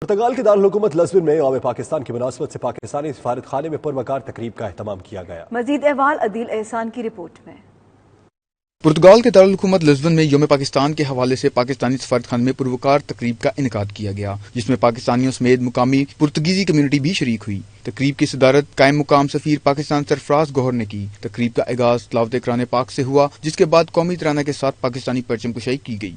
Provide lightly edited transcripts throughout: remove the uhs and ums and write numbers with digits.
पुर्तगाल के दारुल-हुकूमत लिस्बन में यौम पाकिस्तान की मुनासबत से पाकिस्तानी सफारत खाने में पुरवकार तकरीब का एहतमाम किया गया। मजीद अहवाल अदील एहसान की रिपोर्ट में। पुर्तगाल के दारुल-हुकूमत लिस्बन में यौम पाकिस्तान के हवाले से पाकिस्तानी सफारतखाने में पुरवकार तकरीब का इनेकाद किया गया, जिसमें पाकिस्तानियों समेत मुकामी पुर्तगीजी कम्युनिटी भी शरीक हुई। तकरीब की सदारत कायम मुकाम सफीर पाकिस्तान सरफराज गौहर ने की। तकरीब का आगाज तिलावत कुरान पाक से हुआ, जिसके बाद कौमी तराना के साथ पाकिस्तानी परचम कुशाई की गई।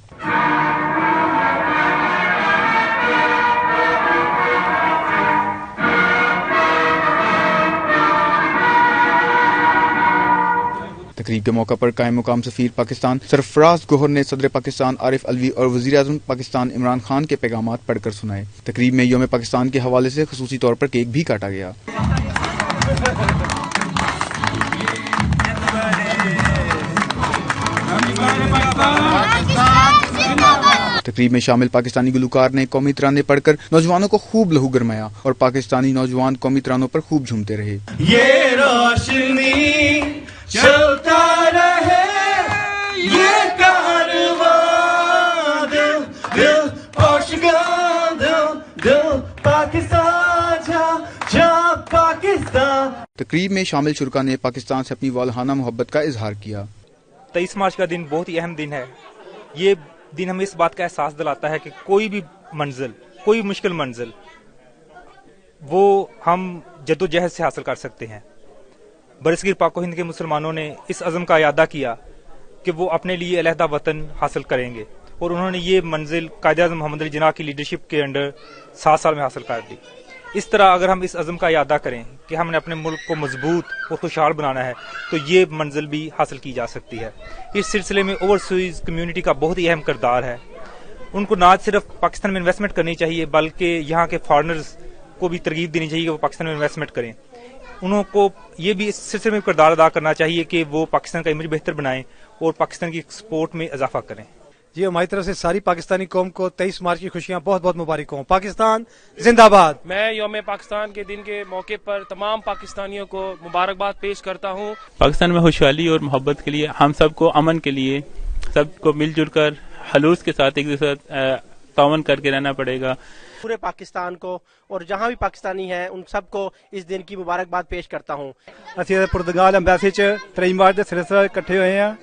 तकरीब के मौका पर कायम मुकाम सफीर पाकिस्तान सरफराज गौहर ने सदर पाकिस्तान आरिफ अलवी और वजीर आज़म पाकिस्तान इमरान खान के पैगामात पढ़कर सुनाए। तकरीब में यौम पाकिस्तान के हवाले से खुसूसी तौर पर केक भी काटा गया। तकरीब में शामिल पाकिस्तानी गुलकार ने कौमी तराने पढ़कर नौजवानों को खूब लहू गरमाया और पाकिस्तानी नौजवान कौमी तरानों पर खूब झूमते रहे। ये रोशनी चलता रहे, ये कारवां दिल दिल पोर्चुगल दिल पाकिस्तान जा पाकिस्तान। तकरीब में शामिल शुरका ने पाकिस्तान से अपनी वालहाना मोहब्बत का इजहार किया। 23 मार्च का दिन बहुत ही अहम दिन है। ये दिन हमें इस बात का एहसास दिलाता है कि कोई भी मंजिल, कोई मुश्किल मंजिल, वो हम जद्दोजहद से हासिल कर सकते हैं। बरसगीर पाको हिंद के मुसलमानों ने इस अज़म का इरादा किया कि वो अपने लिए अलहदा वतन हासिल करेंगे और उन्होंने ये मंजिल कायद-ए-आज़म मोहम्मद अली जिन्नाह की लीडरशिप के अंडर 7 साल में हासिल कर दी। इस तरह अगर हम इस अज़म का इरादा करें कि हमने अपने मुल्क को मजबूत और खुशहाल बनाना है तो ये मंजिल भी हासिल की जा सकती है। इस सिलसिले में ओवरसीज कम्युनिटी का बहुत ही अहम किरदार है। उनको ना सिर्फ पाकिस्तान में इन्वेस्टमेंट करनी चाहिए बल्कि यहाँ के फॉरेनर्स को भी तरगीब देनी चाहिए कि वो पाकिस्तान में इन्वेस्टमेंट करें। उनको ये भी इस सिलसिले में किरदार अदा करना चाहिए कि वो पाकिस्तान का इमेज बेहतर बनाएं और पाकिस्तान की एक्सपोर्ट में इजाफा करें। जी, हमारी तरफ से सारी पाकिस्तानी कौम को 23 मार्च की खुशियां बहुत बहुत मुबारक हों। पाकिस्तान जिंदाबाद। मैं यौम पाकिस्तान के दिन के मौके पर तमाम पाकिस्तानियों को मुबारकबाद पेश करता हूं। पाकिस्तान में खुशहाली और मोहब्बत के लिए, हम सबको अमन के लिए सबको मिलजुल कर हलूस के साथ एक दूसरे तावन करके रहना पड़ेगा। पूरे पाकिस्तान को और जहां भी पाकिस्तानी हैं उन सबको इस दिन की मुबारकबाद पेश करता हूं। ਅਸੀਂ ਪੁਰਤਗਾਲ ਐਮਬੈਸੀ 'ਚ 23 ਮਾਰਚ ਦੇ ਸਿਲਸਿਲੇ ਇਕੱਠੇ ਹੋਏ ਹਾਂ।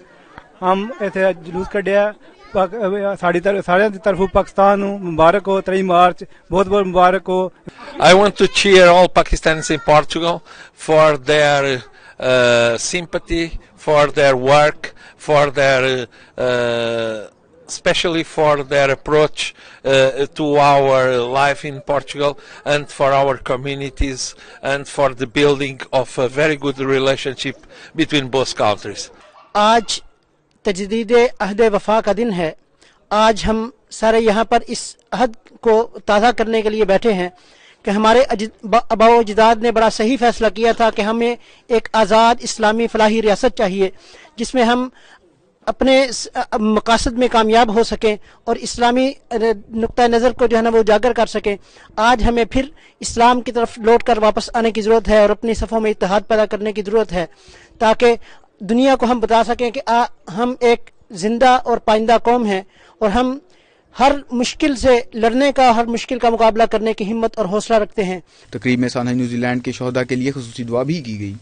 ਹਮ ਇੱਥੇ ਜਲੂਸ ਕੱਢਿਆ। ਸਾਰਿਆਂ ਦੀ ਤਰਫੋਂ ਪਾਕਿਸਤਾਨ ਨੂੰ ਮੁਬਾਰਕ ਹੋ। 23 ਮਾਰਚ ਬਹੁਤ ਬਹੁਤ ਮੁਬਾਰਕ ਹੋ। I want to cheer all Pakistanis in Portugal for their sympathy, for their work, for their especially for their approach to our life in Portugal and for our communities and for the building of a very good relationship between both countries. आज तजदीद अहद वफा का दिन है। आज हम सारे यहाँ पर इस अहद को ताज़ा करने के लिए बैठे हैं कि हमारे आबाओ अजदाद ने बड़ा सही फैसला किया था कि हमें एक आज़ाद इस्लामी फलाही रियासत चाहिए जिसमें हम अपने मकासद में कामयाब हो सकें और इस्लामी नुक्ता नज़र को जो है ना वो उजागर कर सकें। आज हमें फिर इस्लाम की तरफ लौट कर वापस आने की ज़रूरत है और अपनी सफ़ों में इत्तेहाद पैदा करने की ज़रूरत है ताकि दुनिया को हम बता सकें कि हम एक जिंदा और पाइंदा कौम हैं और हम हर मुश्किल से लड़ने का, हर मुश्किल का मुकाबला करने की हिम्मत और हौसला रखते हैं। तकरीब में सानहा न्यूजीलैंड के शोहदा के लिए खुसूसी दुआ भी की गई।